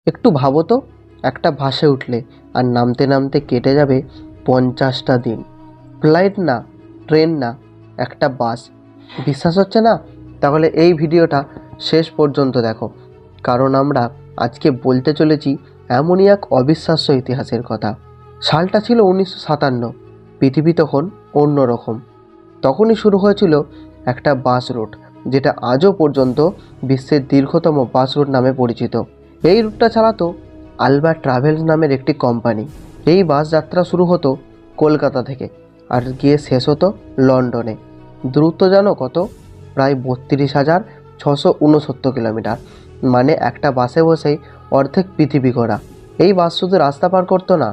একটু ভাবো তো, একটা বাসে উঠলে আর নামতে নামতে কেটে যাবে 50টা দিন। ফ্লাইট না, ট্রেন না, একটা বাস। বিশ্বাস হচ্ছে না? তাহলে এই ভিডিওটা শেষ পর্যন্ত দেখো, কারণ আমরা আজকে বলতে চলেছি এমনই এক অবিশ্বাস্য ইতিহাসের কথা। সালটা ছিল 1957। পৃথিবী তখন অন্যরকম। তখনই শুরু হয়েছিল একটা বাস রুট, যেটা আজও পর্যন্ত বিশ্বের দীর্ঘতম বাস রুট নামে পরিচিত। এই রুটটা চালাতো আলবা ট্রাভেলস নামের একটি কোম্পানি। এই বাস যাত্রা শুরু হতো কলকাতা থেকে আর গিয়ে শেষ হতো লন্ডনে। দূরত্ব জানো কত? প্রায় 32,669 কিলোমিটার। মানে একটা বাসে বসেই অর্ধেক পৃথিবী ঘোরা। এই বাস শুধু রাস্তা পার করতো না,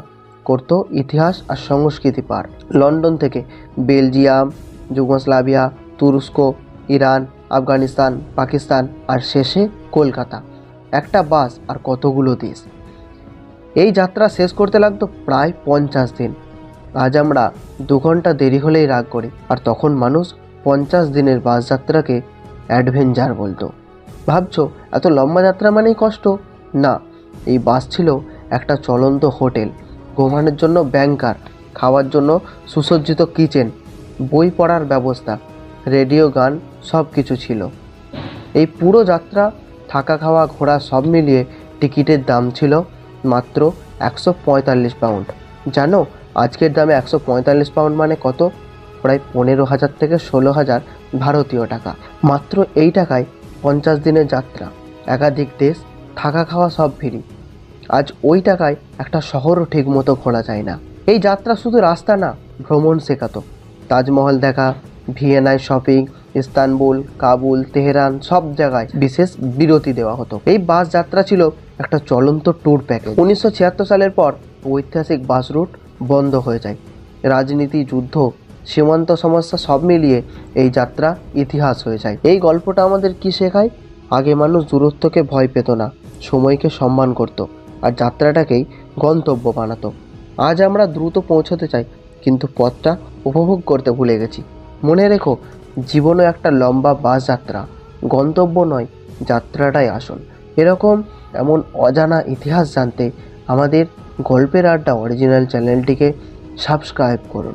করতো ইতিহাস আর সংস্কৃতি পার। লন্ডন থেকে বেলজিয়াম, যুগোস্লাভিয়া, তুরস্ক, ইরান, আফগানিস্তান, পাকিস্তান আর শেষে কলকাতা। একটা বাস আর কতগুলো দেশ। এই যাত্রা শেষ করতে লাগতো প্রায় 50 দিন। আজ আমরা 2 ঘন্টা দেরি হলেই রাগ করি, আর তখন মানুষ 50 দিনের বাস যাত্রাকে অ্যাডভেঞ্চার বলতো। ভাবছো এত লম্বা যাত্রা মানেই কষ্ট? না, এই বাস ছিল একটা চলন্ত হোটেল। ঘুমানোর জন্য ব্যাংকার, খাওয়ার জন্য সুসজ্জিত কিচেন, বই পড়ার ব্যবস্থা, রেডিও, গান সব কিছু ছিল। এই পুরো যাত্রা, থাকা, খাওয়া, ঘোরা সব মিলিয়ে টিকিটের দাম ছিল মাত্র 145 পাউন্ড। জানো আজকের দামে 145 পাউন্ড মানে কত? প্রায় 15,000 থেকে 16,000 ভারতীয় টাকা। মাত্র এই টাকায় 50 দিনের যাত্রা, একাধিক দেশ, থাকা খাওয়া সব ফ্রি। আজ ওই টাকায় একটা শহরও ঠিক মতো ঘোরা যায় না। এই যাত্রা শুধু রাস্তা না, ভ্রমণ শেখাতো। তাজমহল দেখা, ভিয়েনায় শপিং, ইস্তানবুল, কাবুল, তেহরান সব জায়গায় বিশেষ বিরতি দেওয়া হতো। এই বাস যাত্রা ছিল একটা চলন্ত ট্যুর প্যাকেজ। 1976 সালের পর ঐতিহাসিক বাস রুট বন্ধ হয়ে যায়। রাজনীতি, যুদ্ধ, সীমান্ত সমস্যা সব মিলিয়ে এই যাত্রা ইতিহাস হয়ে যায়। এই গল্পটা আমাদের কি শেখায়? আগে মানুষ দূরত্বকে ভয় পেত না, সময়কে সম্মান করত, আর যাত্রাটাকেই গন্তব্য বানাতো। আজ আমরা দ্রুত পৌঁছতে চাই, কিন্তু পথটা উপভোগ করতে ভুলে গেছি। মনে রেখো, জীবনও একটা লম্বা বাস যাত্রা, গন্তব্য নয়, যাত্রাটাই আসল। এমন অজানা ইতিহাস জানতে আমাদের গল্পের আড্ডা অরিজিনাল চ্যানেলটিকে সাবস্ক্রাইব করুন।